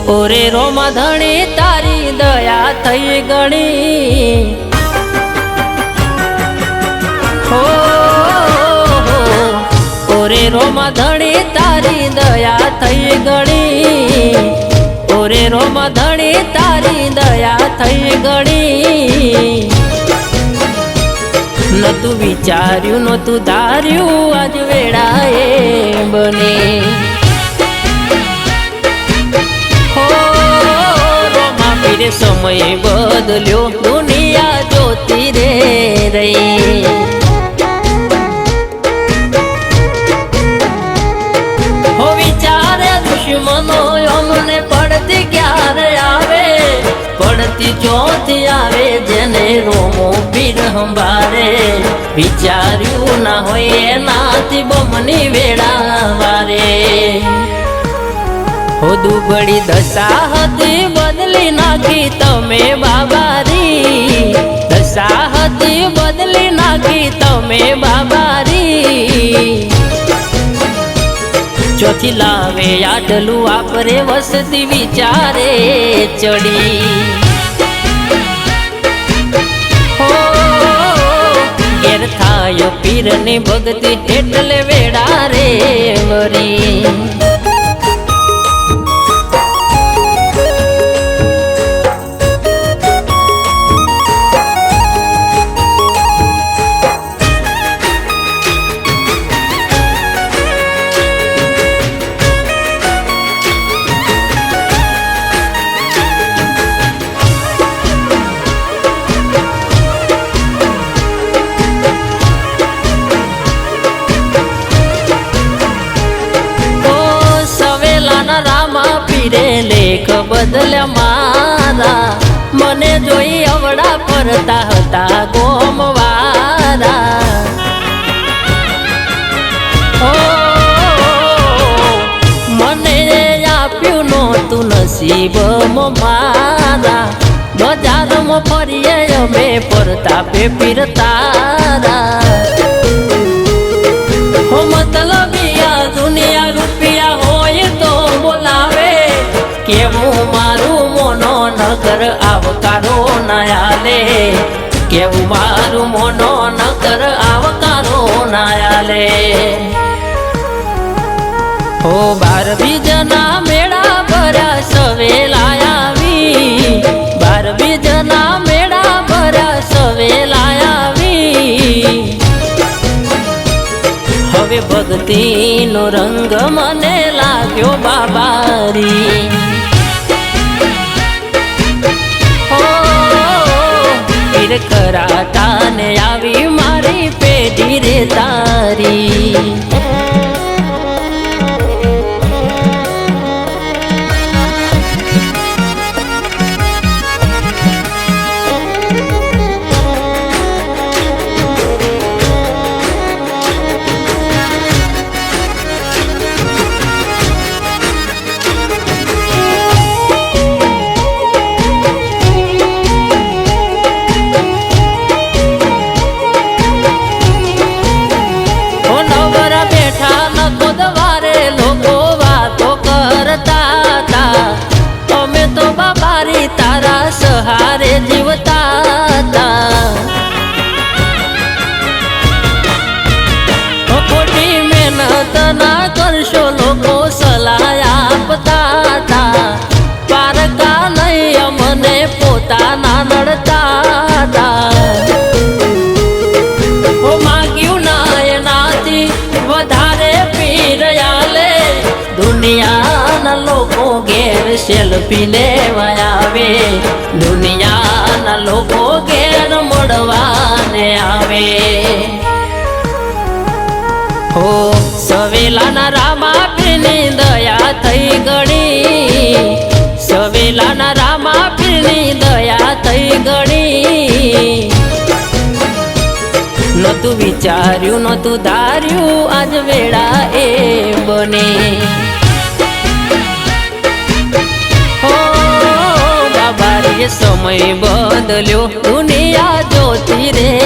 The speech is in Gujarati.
ઓરે રોમા ધણી તારી દયા થઈ ગણી હો ઓરે રોમા ધણી તારી દયા થઈ ગણી ઓરે રોમા ધણી તારી દયા થઈ ગણી નતું વિચાર્યું નતું ધાર્યું આજ વેળાએ બને સમય બદલ્યો દુનિયા જોતી રે રહી હો વિચારે દુશ્મનો અમને પડતી ક્યારે આવે પડતી ચોથી આવે જેને રોમો પીર સંભાળે વિચાર્યું ના હોય એનાથી બમની વેળા વારે હો દુબળી દશા હતી બદલી નાખી તમે બાબારી દશા હતી બદલી નાખી તમે બાબારી ચોથી લાવે આટલું વાપરે વસતી વિચારે ચડી હો ઘેર થાય પીરની ભક્તિ એટલે વેડા રે વરી લેખ બદલ્યા મારા મને જોઈ અવડા ફરતા હતા ગોમવારા ઓ મને આપ્યું નહોતું નસીબ મારા બજારમાં ફરીએ અમે ફરતા પે ફિરતારા હો મતલબિયા દુનિયા રૂપિયા હોય તો બોલાવે કેવું મારું મોનો નગર આવકારો નાયાલે કેવું મારું મોનો નગર આવકારો નાયાલે હો 12 બીજના મેળા ભર્યા સવેલા આવી 12 બીજના મેળા ભર્યા સવેલા આવી હવે ભક્તિનો રંગ મને લાગ્યો બાબારી કરાતા ને આવી મારી પેઢી રે તારી સહારે જીવતા ખોટી મહેનત ના કરશો લોકો સલાહ આપતા પારકા નહીં અમને પોતાના નડતા માગ્યું ના એનાથી વધારે પીરયાલે દુનિયાના લોકો ઘેર સેલ્ફી લેવા આવે દુનિયાના લોકો ઘેર મળવાને આવે હો સવેલાના રામા પીરની દયા થઈ ગણી સવેલાના રામા પીરની દયા થઈ ગણી નતું વિચાર્યું નતું ધાર્યું આજ વેળા એ બને સમય બદલ્યો દુનિયા જોતી રે